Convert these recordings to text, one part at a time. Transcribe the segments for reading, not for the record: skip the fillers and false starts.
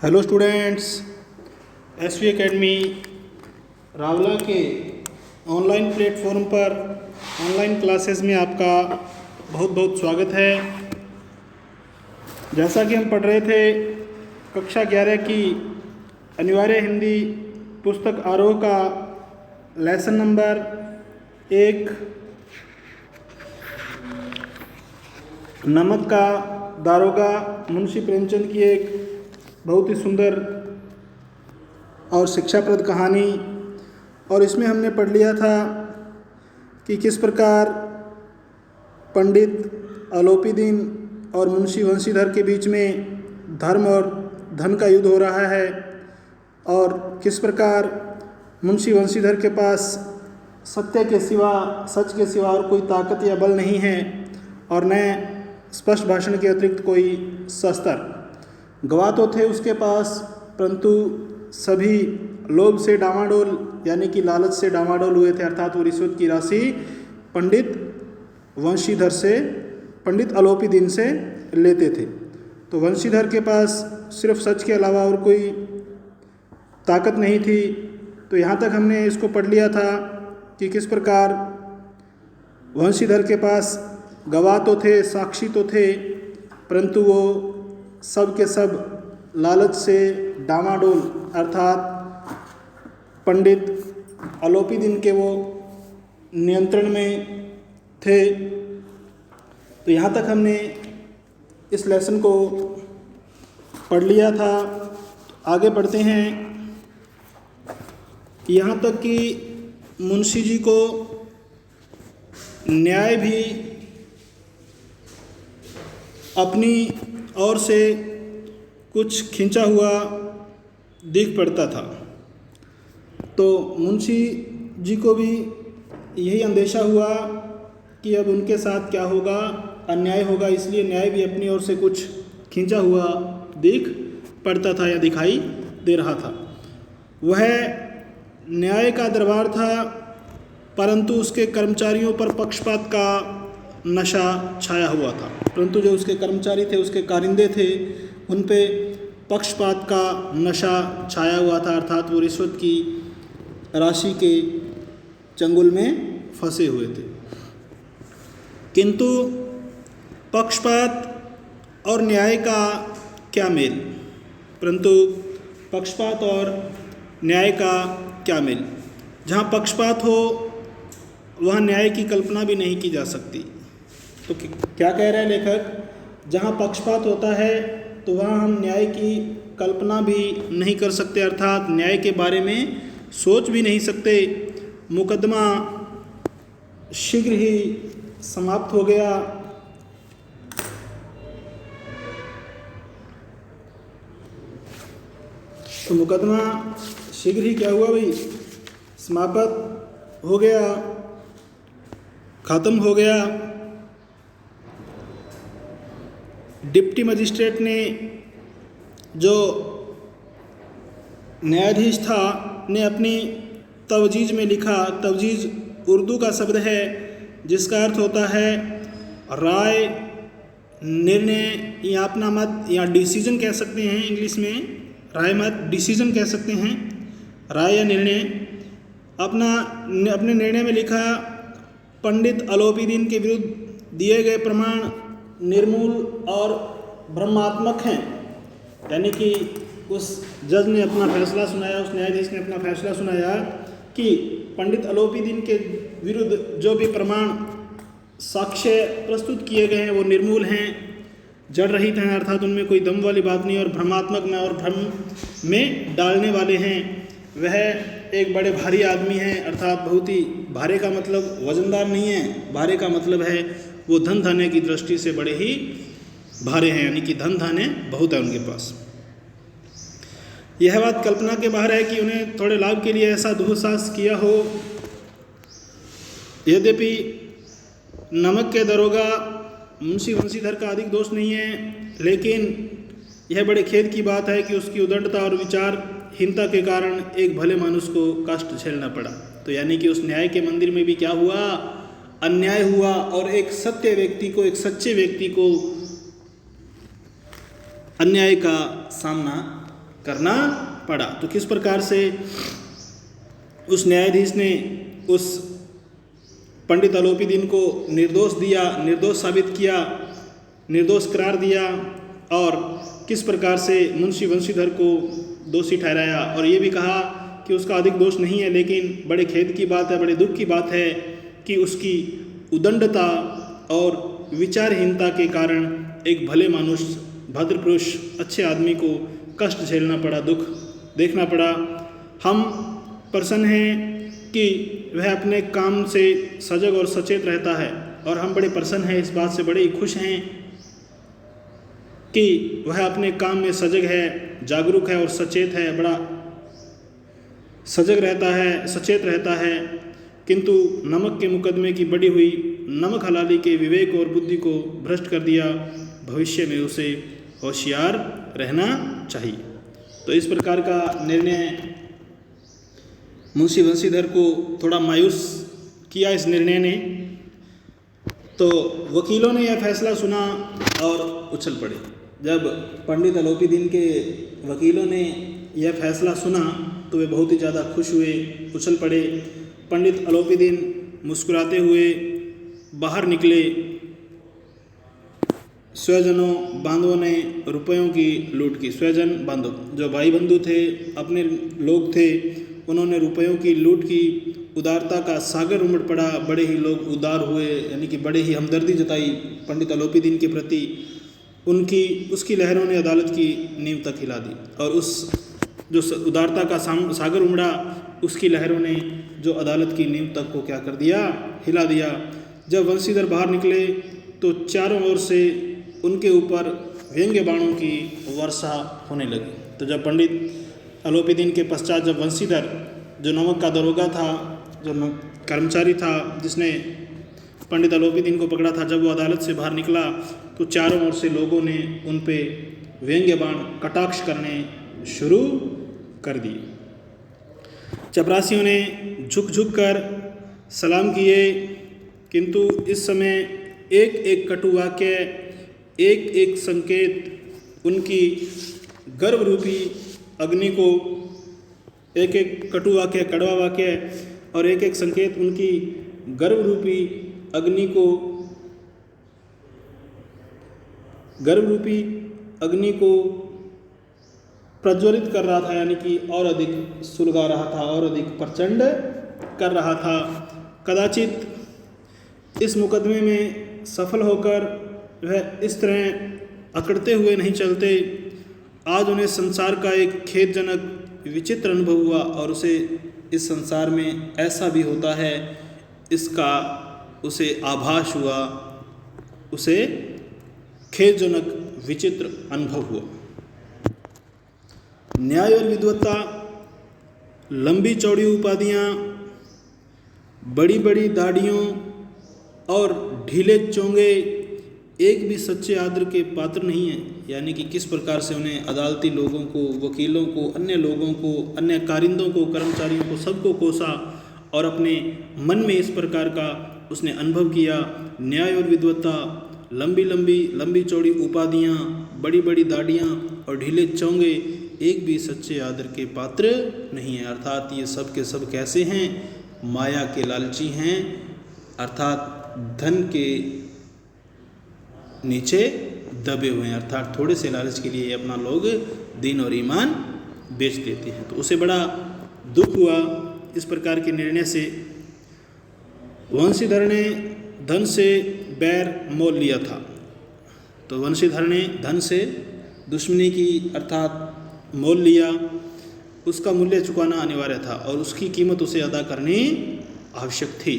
Hello students, SV academy Rawla के online platform पर online classes में आपका बहुत बहुत स्वागत है। जैसा कि हम पढ़ रहे थे कक्षा 11 की अनिवार्य हिंदी पुस्तक आरोह का लेसन नंबर 1 नमक का दारोगा मुंशी प्रेमचंद की एक बहुत ही सुंदर और शिक्षाप्रद कहानी। और इसमें हमने पढ़ लिया था कि किस प्रकार पंडित अलोपीदीन और मुंशी वंशीधर के बीच में धर्म और धन का युद्ध हो रहा है और किस प्रकार मुंशी वंशीधर के पास सत्य के सिवा, सच के सिवा और कोई ताकत या बल नहीं है और न स्पष्ट भाषण के अतिरिक्त कोई शस्त्र। गवाह तो थे उसके पास, परंतु सभी लोभ से डामाडोल यानी कि लालच से डामाडोल हुए थे, अर्थात वो रिश्वत की राशि पंडित वंशीधर से, पंडित अलोपीदीन से लेते थे। तो वंशीधर के पास सिर्फ सच के अलावा और कोई ताकत नहीं थी। तो यहाँ तक हमने इसको पढ़ लिया था कि किस प्रकार वंशीधर के पास गवाह तो थे, साक्षी तो थे, परंतु वो सब के सब लालच से डामाडोल, अर्थात पंडित अलोपीदीन के वो नियंत्रण में थे। तो यहाँ तक हमने इस लेसन को पढ़ लिया था। आगे बढ़ते हैं। यहाँ तक कि मुंशी जी को न्याय भी अपनी ओर से कुछ खींचा हुआ दिख पड़ता था। तो मुंशी जी को भी यही अंदेशा हुआ कि अब उनके साथ क्या होगा, अन्याय होगा, इसलिए न्याय भी अपनी ओर से कुछ खींचा हुआ दिख पड़ता था या दिखाई दे रहा था। वह न्याय का दरबार था, परंतु उसके कर्मचारियों पर पक्षपात का नशा छाया हुआ था। परंतु जो उसके कर्मचारी थे, उसके कारिंदे थे, उन पे पक्षपात का नशा छाया हुआ था, अर्थात वो रिश्वत की राशि के चंगुल में फंसे हुए थे। किंतु पक्षपात और न्याय का क्या मेल, परंतु पक्षपात और न्याय का क्या मेल। जहाँ पक्षपात हो वहाँ न्याय की कल्पना भी नहीं की जा सकती। तो क्या कह रहे हैं लेखक, जहाँ पक्षपात होता है तो वहाँ हम न्याय की कल्पना भी नहीं कर सकते, अर्थात न्याय के बारे में सोच भी नहीं सकते। मुकदमा शीघ्र ही समाप्त हो गया। तो मुकदमा शीघ्र ही क्या हुआ भाई, समाप्त हो गया, ख़त्म हो गया। डिप्टी मजिस्ट्रेट ने, जो न्यायाधीश था, ने अपनी तवजीज में लिखा। तवजीज उर्दू का शब्द है जिसका अर्थ होता है राय, निर्णय या अपना मत, या डिसीजन कह सकते हैं इंग्लिश में, राय मत डिसीजन कह सकते हैं, राय या निर्णय। अपने निर्णय में लिखा, पंडित अलोपीदीन के विरुद्ध दिए गए प्रमाण निर्मूल और भ्रमात्मक हैं। यानी कि उस जज ने अपना फैसला सुनाया, उस न्यायाधीश ने अपना फैसला सुनाया कि पंडित अलोपीदीन के विरुद्ध जो भी प्रमाण साक्ष्य प्रस्तुत किए गए हैं वो निर्मूल हैं, जड़ रहित हैं, अर्थात उनमें कोई दम वाली बात नहीं और भ्रमात्मक में और भ्रम में डालने वाले हैं। वह एक बड़े भारी आदमी हैं, अर्थात बहुत ही, भारे का मतलब वजनदार नहीं है, भारे का मतलब है वो धन धान्य की दृष्टि से बड़े ही भारे हैं, यानी कि धन धान्य बहुत है उनके पास। यह बात कल्पना के बाहर है कि उन्हें थोड़े लाभ के लिए ऐसा दुस्साहस किया हो। यद्यपि नमक के दरोगा मुंशी वंशीधर का अधिक दोष नहीं है, लेकिन यह बड़े खेद की बात है कि उसकी उद्दंडता और विचारहीनता के कारण एक भले मनुष्य को कष्ट झेलना पड़ा। तो यानी कि उस न्याय के मंदिर में भी क्या हुआ, अन्याय हुआ और एक सत्य व्यक्ति को, एक सच्चे व्यक्ति को अन्याय का सामना करना पड़ा। तो किस प्रकार से उस न्यायाधीश ने उस पंडित अलोपीदीन को निर्दोष साबित किया, निर्दोष करार दिया, और किस प्रकार से मुंशी वंशीधर को दोषी ठहराया, और ये भी कहा कि उसका अधिक दोष नहीं है, लेकिन बड़े खेद की बात है, बड़े दुख की बात है कि उसकी उदंडता और विचारहीनता के कारण एक भले मनुष्य, भद्र पुरुष, अच्छे आदमी को कष्ट झेलना पड़ा, दुख देखना पड़ा। हम प्रसन्न हैं कि वह अपने काम से सजग और सचेत रहता है, और हम बड़े प्रसन्न हैं, इस बात से बड़े ही खुश हैं कि वह अपने काम में सजग है, जागरूक है और सचेत है, बड़ा सजग रहता है, सचेत रहता है। किंतु नमक के मुकदमे की बढ़ी हुई नमक हलाली के विवेक और बुद्धि को भ्रष्ट कर दिया। भविष्य में उसे होशियार रहना चाहिए। तो इस प्रकार का निर्णय मुंशी वंशीधर को थोड़ा मायूस किया इस निर्णय ने। तो वकीलों ने यह फैसला सुना और उछल पड़े। जब पंडित अलोपीदीन के वकीलों ने यह फैसला सुना तो वे बहुत ही ज़्यादा खुश हुए, उछल पड़े। पंडित अलोपीदीन मुस्कुराते हुए बाहर निकले। स्वजनों बांधवों ने रुपयों की लूट की। स्वजन बांधव जो भाई बंधु थे, अपने लोग थे, उन्होंने रुपयों की लूट की। उदारता का सागर उमड़ पड़ा, बड़े ही लोग उदार हुए, यानी कि बड़े ही हमदर्दी जताई पंडित अलोपीदीन के प्रति। उसकी लहरों ने अदालत की नींव तक हिला दी, और उस जो उदारता का सागर उमड़ा, उसकी लहरों ने जो अदालत की नींव तक को क्या कर दिया, हिला दिया। जब वंशीधर बाहर निकले तो चारों ओर से उनके ऊपर व्यंग्य बाणों की वर्षा होने लगी। तो जब पंडित अलोपीदीन के पश्चात जब वंशीधर, जो नमक का दरोगा था, जो कर्मचारी था जिसने पंडित अलोपीदीन को पकड़ा था, जब वो अदालत से बाहर निकला तो चारों ओर से लोगों ने उन पे व्यंग्य बाण कटाक्ष करने शुरू कर दिए। चपरासियों ने झुक झुक कर सलाम किए, किंतु इस समय एक एक कटु वाक्य, एक एक संकेत उनकी गर्व रूपी अग्नि को, एक एक कटु वाक्य, कड़वा वाक्य, और एक एक संकेत उनकी गर्व रूपी अग्नि को प्रज्वलित कर रहा था, यानी कि और अधिक सुलगा रहा था, और अधिक प्रचंड कर रहा था। कदाचित इस मुकदमे में सफल होकर वह इस तरह अकड़ते हुए नहीं चलते। आज उन्हें संसार का एक खेदजनक विचित्र अनुभव हुआ, और उसे इस संसार में ऐसा भी होता है इसका उसे आभास हुआ, उसे खेदजनक विचित्र अनुभव हुआ। न्याय और विद्वत्ता, लंबी चौड़ी उपाधियाँ, बड़ी बड़ी दाढ़ियों और ढीले चोंगे एक भी सच्चे आदर के पात्र नहीं है। यानी कि किस प्रकार से उन्हें अदालती लोगों को, वकीलों को, अन्य लोगों को, अन्य कारिंदों को, कर्मचारियों को, सबको कोसा, और अपने मन में इस प्रकार का उसने अनुभव किया। न्याय और विद्वत्ता, लंबी चौड़ी उपाधियाँ, बड़ी बड़ी दाढ़ियाँ और ढीले चोंगे एक भी सच्चे आदर के पात्र नहीं है। अर्थात ये सब के सब कैसे हैं? माया के लालची हैं, अर्थात धन के नीचे दबे हुए हैं। अर्थात थोड़े से लालच के लिए अपना लोग दीन और ईमान बेच देते हैं। तो उसे बड़ा दुख हुआ इस प्रकार के निर्णय से। वंशीधर ने धन से बैर मोल लिया था, तो वंशीधर ने धन से दुश्मनी की अर्थात मोल लिया। उसका मूल्य चुकाना अनिवार्य था, और उसकी कीमत उसे अदा करनी आवश्यक थी।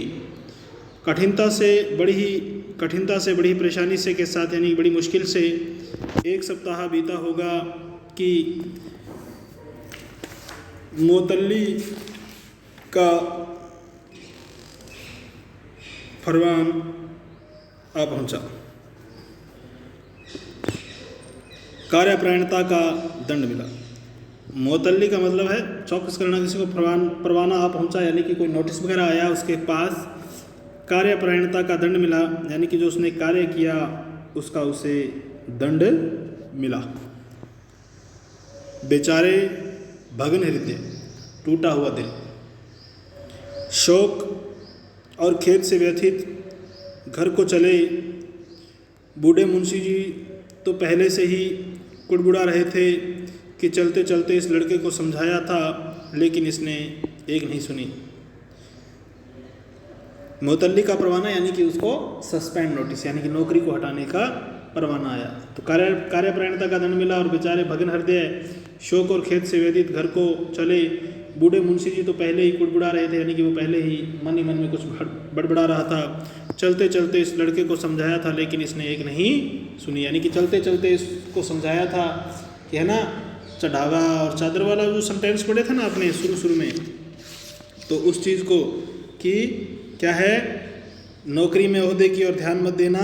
कठिनता से बड़ी परेशानी से के साथ, यानी बड़ी मुश्किल से 1 सप्ताह बीता होगा कि मोतल्ली का फरमान आ पहुंचा। कार्यपरायणता का दंड मिला। मोतल्ली का मतलब है चौकस करना, किसी को परवाना आ पहुंचा, यानी कि कोई नोटिस वगैरह आया उसके पास। कार्यपरायणता का दंड मिला, यानी कि जो उसने कार्य किया उसका उसे दंड मिला। बेचारे भग्न हृदय, टूटा हुआ दिल, शोक और खेद से व्यथित घर को चले। बूढ़े मुंशी जी तो पहले से ही कुड़बुड़ा रहे थे कि चलते चलते इस लड़के को समझाया था, लेकिन इसने एक नहीं सुनी। मुअत्तली का परवाना यानी कि उसको सस्पेंड नोटिस यानी कि नौकरी को हटाने का परवाना आया। तो कार्यपरायणता का दंड मिला और बेचारे भग्न हृदय, शोक और खेद से व्यथित घर को चले। बूढ़े मुंशी जी तो पहले ही कुड़बुड़ा रहे थे यानी कि वो पहले ही मन ही मन में कुछ बड़बड़ा रहा था। चलते चलते इस लड़के को समझाया था, लेकिन इसने एक नहीं सुनी। यानी कि चलते चलते इसको समझाया था कि है ना, चढ़ावा और चादर वाला जो सेंटेंस पढ़े थे ना अपने शुरू में, तो उस चीज़ को कि क्या है, नौकरी में ओहदे की और ध्यान मत देना,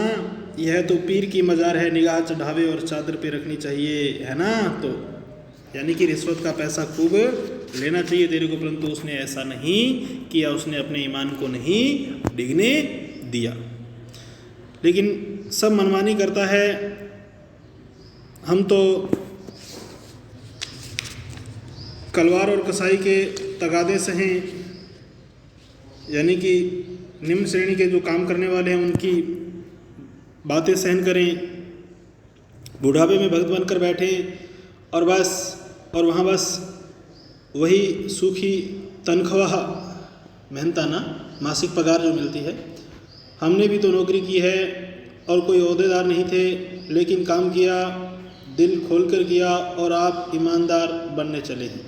यह तो पीर की मज़ार है, निगाह चढ़ावे और चादर पे रखनी चाहिए, है ना। तो यानी कि रिश्वत का पैसा खूब लेना चाहिए तेरे को, परंतु उसने ऐसा नहीं किया, उसने अपने ईमान को नहीं डिगने दिया। लेकिन सब मनमानी करता है। हम तो कलवार और कसाई के तगादे से हैं, यानी कि निम्न श्रेणी के जो काम करने वाले हैं उनकी बातें सहन करें, बुढ़ापे में भक्त बनकर बैठे और बस, और वहाँ बस वही सूखी तनख्वाह, मेहनताना मासिक पगार जो मिलती है। हमने भी तो नौकरी की है और कोई ओहदेदार नहीं थे, लेकिन काम किया, दिल खोल कर किया और आप ईमानदार बनने चले हैं।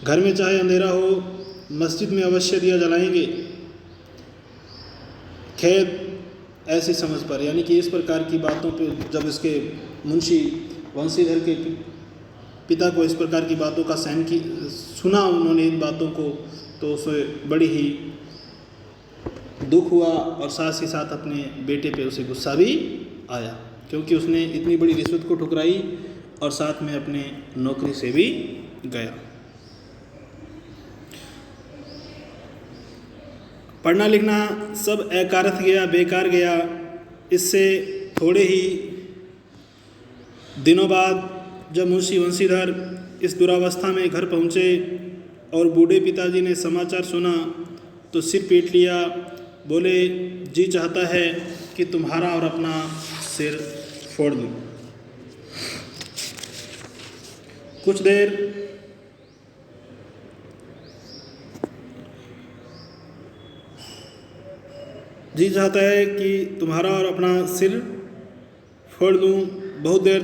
घर में चाहे अंधेरा हो, मस्जिद में अवश्य दिया जलाएंगे, खेद ऐसी समझ पर। यानी कि इस प्रकार की बातों पे जब इसके मुंशी वंशीधर के पिता को इस प्रकार की बातों का सहन की सुना उन्होंने इन बातों को, तो उसे बड़ी ही दुख हुआ और साथ ही साथ अपने बेटे पे उसे गुस्सा भी आया, क्योंकि उसने इतनी बड़ी रिश्वत को ठुकराई और साथ में अपने नौकरी से भी गया। पढ़ना लिखना सब अकारथ गया, बेकार गया। इससे थोड़े ही दिनों बाद जब मुंशी वंशीधर इस दुरावस्था में घर पहुँचे और बूढ़े पिताजी ने समाचार सुना तो सिर पीट लिया। बोले, जी चाहता है कि तुम्हारा और अपना सिर फोड़ दूँ। कुछ देर जी चाहता है कि तुम्हारा और अपना सिर फोड़ दूँ। बहुत देर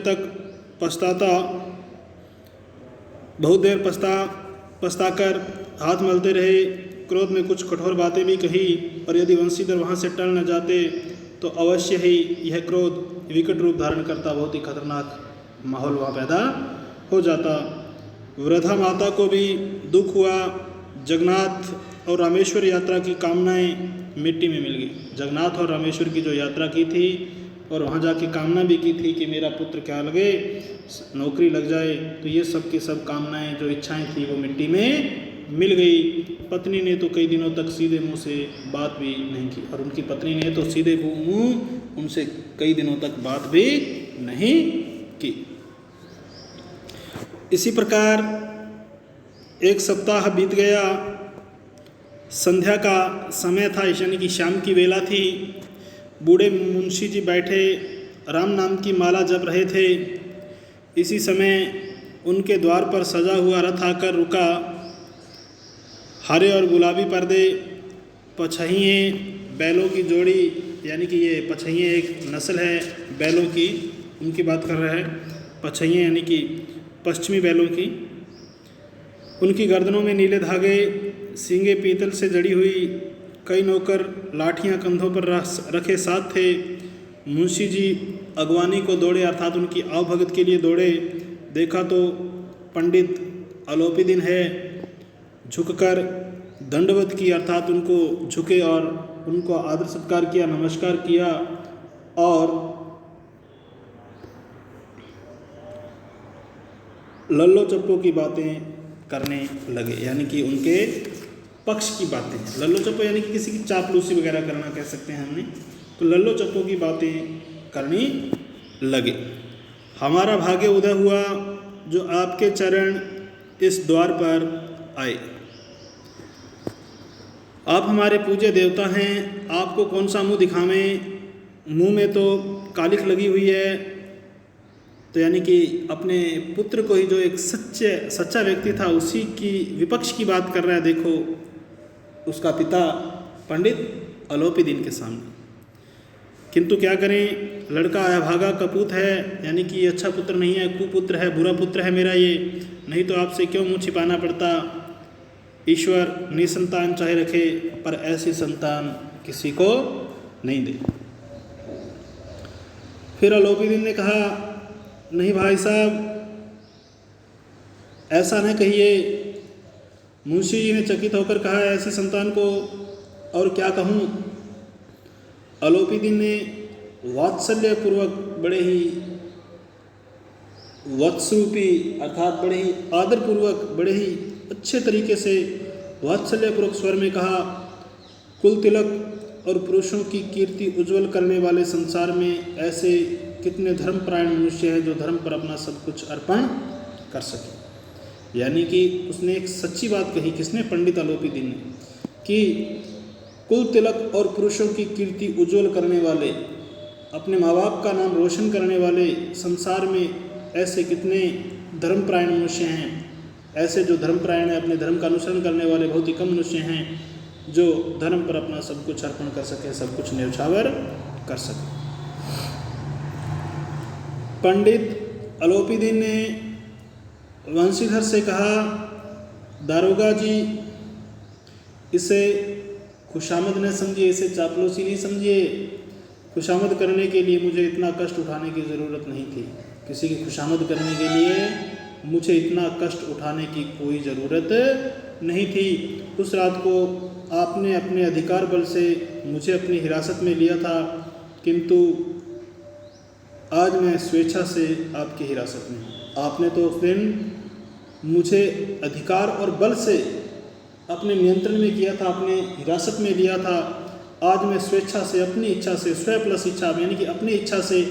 पछताकर हाथ मलते रहे। क्रोध में कुछ कठोर बातें भी कही, और यदि वंशीधर वहाँ से टल न जाते तो अवश्य ही यह क्रोध विकट रूप धारण करता, बहुत ही खतरनाक माहौल वहाँ पैदा हो जाता। वृद्धा माता को भी दुख हुआ। जगन्नाथ और रामेश्वर यात्रा की कामनाएं मिट्टी में मिल गई। जगन्नाथ और रामेश्वर की जो यात्रा की थी और वहाँ जाके कामना भी की थी कि मेरा पुत्र क्या लगे, नौकरी लग जाए, तो ये सब की सब कामनाएं जो इच्छाएं थी वो मिट्टी में मिल गई। पत्नी ने तो कई दिनों तक सीधे मुंह से बात भी नहीं की, और उनकी पत्नी ने तो सीधे मुंह उनसे कई दिनों तक बात भी नहीं की। इसी प्रकार एक सप्ताह बीत गया। संध्या का समय था, यानी कि शाम की वेला थी। बूढ़े मुंशी जी बैठे राम नाम की माला जप रहे थे। इसी समय उनके द्वार पर सजा हुआ रथ आकर रुका। हरे और गुलाबी पर्दे, पछहिए, बैलों की जोड़ी, यानी कि ये पछहिए एक नस्ल है बैलों की, उनकी बात कर रहे हैं। पछहिए यानी कि पश्चिमी बैलों की। उनकी गर्दनों में नीले धागे, सींगे पीतल से जड़ी हुई। कई नौकर लाठियां कंधों पर रखे साथ थे। मुंशी जी अगवानी को दौड़े, अर्थात उनकी आवभगत के लिए दौड़े। देखा तो पंडित अलोपीदीन है। झुककर दंडवत की, अर्थात उनको झुके और उनको आदर सत्कार किया, नमस्कार किया और लल्लो चप्पो की बातें करने लगे, यानी कि उनके पक्ष की बातें। लल्लो चप्पो यानी कि किसी की चापलूसी वगैरह करना कह सकते हैं हमने, तो लल्लो चप्पो की बातें करनी लगे। हमारा भाग्य उदय हुआ, जो आपके चरण इस द्वार पर आए। आप हमारे पूज्य देवता हैं, आपको कौन सा मुँह दिखावें। मुँह में तो कालिख लगी हुई है, तो यानी कि अपने पुत्र को ही जो एक सच्चा व्यक्ति था उसी की विपक्ष की बात कर रहा है। देखो उसका पिता पंडित अलोपीदीन के सामने। किंतु क्या करें, लड़का अभागा कपूत है, यानी कि ये अच्छा पुत्र नहीं है, कुपुत्र है, बुरा पुत्र है मेरा ये, नहीं तो आपसे क्यों मुँह छिपाना पड़ता। ईश्वर निसंतान चाहे रखे, पर ऐसी संतान किसी को नहीं दे। फिर अलोपीदीन ने कहा, नहीं भाई साहब ऐसा न कहिए। मुंशी जी ने चकित होकर कहा, ऐसी संतान को और क्या कहूँ। अलोपीदीन ने वात्सल्यपूर्वक बड़े ही वत्सरूपी अर्थात बड़े ही आदरपूर्वक बड़े ही अच्छे तरीके से वात्सल्यपूर्वक स्वर में कहा, कुल तिलक और पुरुषों की कीर्ति उज्जवल करने वाले संसार में ऐसे कितने धर्मपरायण मनुष्य हैं जो धर्म पर अपना सब कुछ अर्पण कर सके। यानी कि उसने एक सच्ची बात कही, किसने, पंडित अलोपीदीन ने, कि कुल तिलक और पुरुषों की कीर्ति उज्जवल करने वाले, अपने माँ बाप का नाम रोशन करने वाले संसार में ऐसे कितने धर्मपरायण मनुष्य हैं। ऐसे जो धर्मपरायण है, अपने धर्म का अनुसरण करने वाले बहुत ही कम मनुष्य हैं जो धर्म पर अपना सब कुछ अर्पण कर सके, सब कुछ न्यौछावर कर सके। पंडित अलोपीदीन ने वंशीधर से कहा, दारोगा जी इसे खुशामद न समझिए, इसे चापलूसी नहीं समझिए। खुशामद करने के लिए मुझे इतना कष्ट उठाने की ज़रूरत नहीं थी। किसी की खुशामद करने के लिए मुझे इतना कष्ट उठाने की कोई ज़रूरत नहीं थी। उस रात को आपने अपने अधिकार बल से मुझे अपनी हिरासत में लिया था, किंतु आज मैं स्वेच्छा से आपकी हिरासत में हूँ। आपने तो उस दिन मुझे अधिकार और बल से अपने नियंत्रण में किया था, अपने हिरासत में लिया था। आज मैं स्वेच्छा से, अपनी इच्छा से, स्व प्लस इच्छा, यानी कि अपनी इच्छा से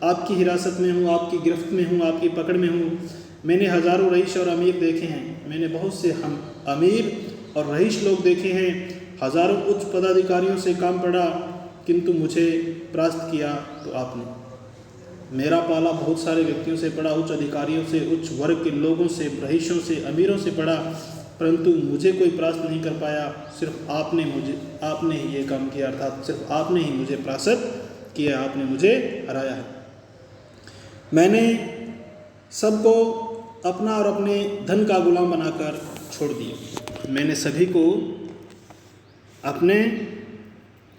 आपकी हिरासत में हूँ, आपकी गिरफ्त में हूँ, आपकी पकड़ में हूँ। मैंने हज़ारों रईस और अमीर देखे हैं, मैंने बहुत से हम अमीर और रईस लोग देखे हैं, हज़ारों उच्च पदाधिकारियों से काम पड़ा, किंतु मुझे परास्त किया तो आपने। मेरा पाला बहुत सारे व्यक्तियों से पड़ा, उच्च अधिकारियों से, उच्च वर्ग के लोगों से, रईसों से, अमीरों से पड़ा, परंतु मुझे कोई परास्त नहीं कर पाया। सिर्फ आपने ही ये काम किया, अर्थात सिर्फ आपने ही मुझे परास्त किया, आपने मुझे हराया है। मैंने सबको अपना और अपने धन का गुलाम बनाकर छोड़ दिया। मैंने सभी को अपने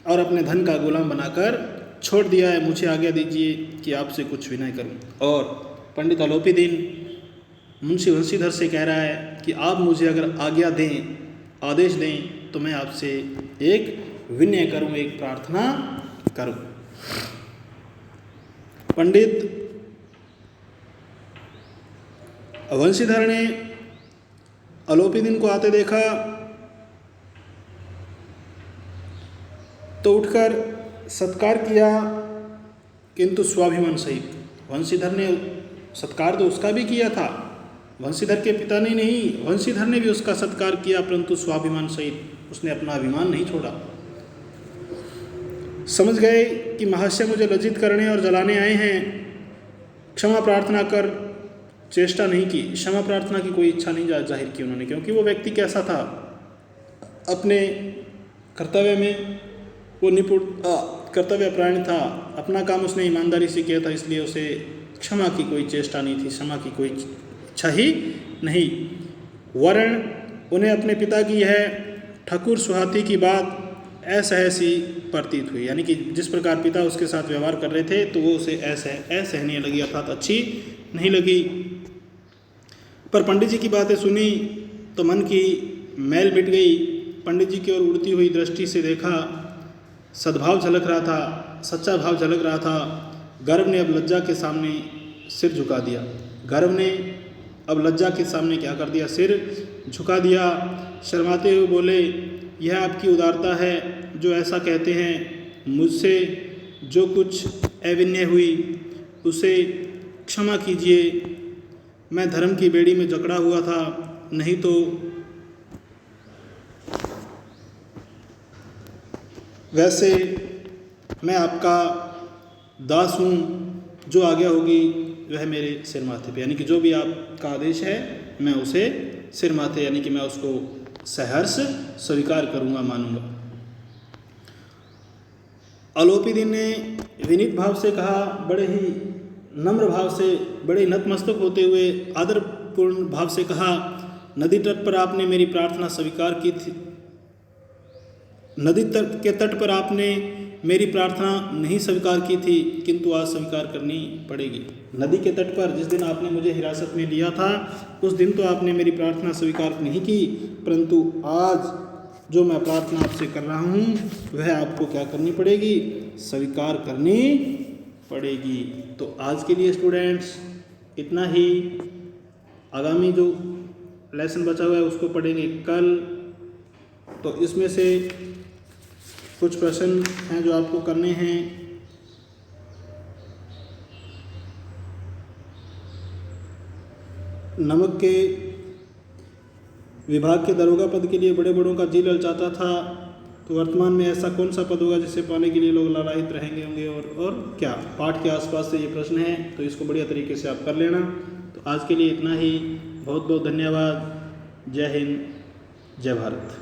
और अपने धन का गुलाम बनाकर छोड़ दिया है। मुझे आज्ञा दीजिए कि आपसे कुछ विनय करूं। और पंडित अलोपीदीन मुंशी वंशीधर से कह रहा है कि आप मुझे अगर आज्ञा दें, आदेश दें, तो मैं आपसे एक विनय करूं, एक प्रार्थना करूं। पंडित वंशीधर ने अलोपीदीन को आते देखा तो उठकर सत्कार किया, किंतु स्वाभिमान सहित। वंशीधर ने सत्कार तो उसका भी किया था, वंशीधर के पिता ने नहीं, वंशीधर ने भी उसका सत्कार किया, परंतु स्वाभिमान सहित। उसने अपना अभिमान नहीं छोड़ा। समझ गए कि महाशय मुझे लज्जित करने और जलाने आए हैं, क्षमा प्रार्थना कर चेष्टा नहीं की, क्षमा प्रार्थना की कोई इच्छा नहीं जाहिर की उन्होंने, क्योंकि वो व्यक्ति कैसा था, अपने कर्तव्य में वो निपुण कर्तव्यपरायण था, अपना काम उसने ईमानदारी से किया था, इसलिए उसे क्षमा की कोई चेष्टा नहीं थी, क्षमा की कोई इच्छा ही नहीं। वरण उन्हें अपने पिता की यह ठकुर सुहाती की बात असहसी प्रतीत हुई, यानी कि जिस प्रकार पिता उसके साथ व्यवहार कर रहे थे तो वो उसे असहनीय लगी, अर्थात अच्छी नहीं लगी। पर पंडित जी की बातें सुनी तो मन की मैल मिट गई। पंडित जी की ओर उड़ती हुई दृष्टि से देखा, सद्भाव झलक रहा था, सच्चा भाव झलक रहा था। गर्व ने अब लज्जा के सामने सिर झुका दिया। गर्व ने अब लज्जा के सामने क्या कर दिया, सिर झुका दिया। शर्माते हुए बोले, यह आपकी उदारता है जो ऐसा कहते हैं। मुझसे जो कुछ अविनय हुई उसे क्षमा कीजिए। मैं धर्म की बेड़ी में जकड़ा हुआ था, नहीं तो वैसे मैं आपका दास हूँ, जो आज्ञा होगी वह मेरे सिर माथे पे, यानी कि जो भी आपका आदेश है मैं उसे सिर माथे यानी कि मैं उसको सहर्ष स्वीकार करूँगा, मानूंगा। अलोपीदीन ने विनीत भाव से कहा, बड़े ही नम्र भाव से, बड़े नतमस्तक होते हुए आदरपूर्ण भाव से कहा, नदी तट पर आपने मेरी प्रार्थना स्वीकार की थी, नदी तट के तट पर आपने मेरी प्रार्थना नहीं स्वीकार की थी, किंतु आज स्वीकार करनी पड़ेगी। नदी के तट पर जिस दिन आपने मुझे हिरासत में लिया था, उस दिन तो आपने मेरी प्रार्थना स्वीकार नहीं की, परंतु आज जो मैं प्रार्थना आपसे कर रहा हूँ वह आपको क्या करनी पड़ेगी, स्वीकार करनी पड़ेगी। तो आज के लिए स्टूडेंट्स इतना ही। आगामी जो लेसन बचा हुआ है उसको पढ़ेंगे कल। तो इसमें से कुछ प्रश्न हैं जो आपको करने हैं। नमक के विभाग के दरोगा पद के लिए बड़े बड़ों का जी ललचाता था, तो वर्तमान में ऐसा कौन सा पद होगा जिसे पाने के लिए लोग लालायित रहेंगे होंगे, और क्या? पाठ के आसपास से ये प्रश्न है, तो इसको बढ़िया तरीके से आप कर लेना। तो आज के लिए इतना ही। बहुत बहुत धन्यवाद। जय हिंद, जय भारत।